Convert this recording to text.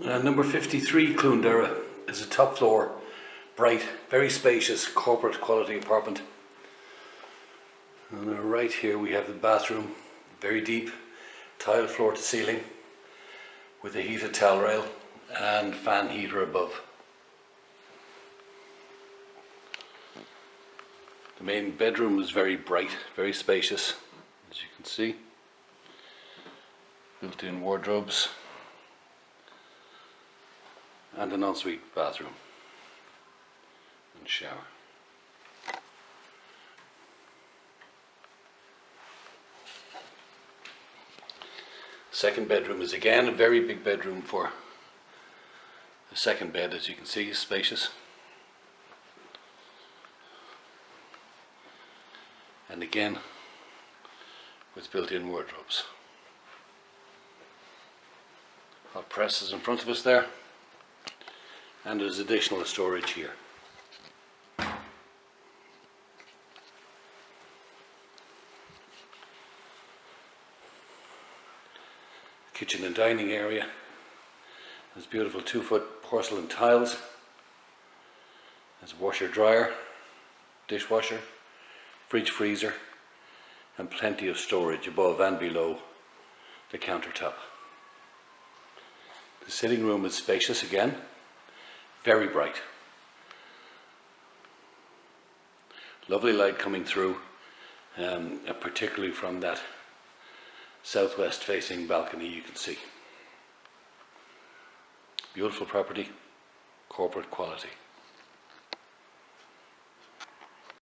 Number 53 Cluain, Dara is a top floor, bright, very spacious corporate quality apartment. And right here we have the bathroom, very deep, tile floor to ceiling, with a heated towel rail and fan heater above. The main bedroom is very bright, very spacious, as you can see. Built-in wardrobes and an ensuite bathroom and shower. Second bedroom is again a very big bedroom for the second bed, as you can see, is spacious. And again with built-in wardrobes. Hot press is in front of us there, and there's additional storage here. Kitchen and dining area. There's beautiful 2-foot porcelain tiles. There's a washer dryer, dishwasher, fridge freezer, and plenty of storage above and below the countertop. The sitting room is spacious again, very bright. Lovely light coming through, particularly from that southwest facing balcony you can see. Beautiful property, corporate quality.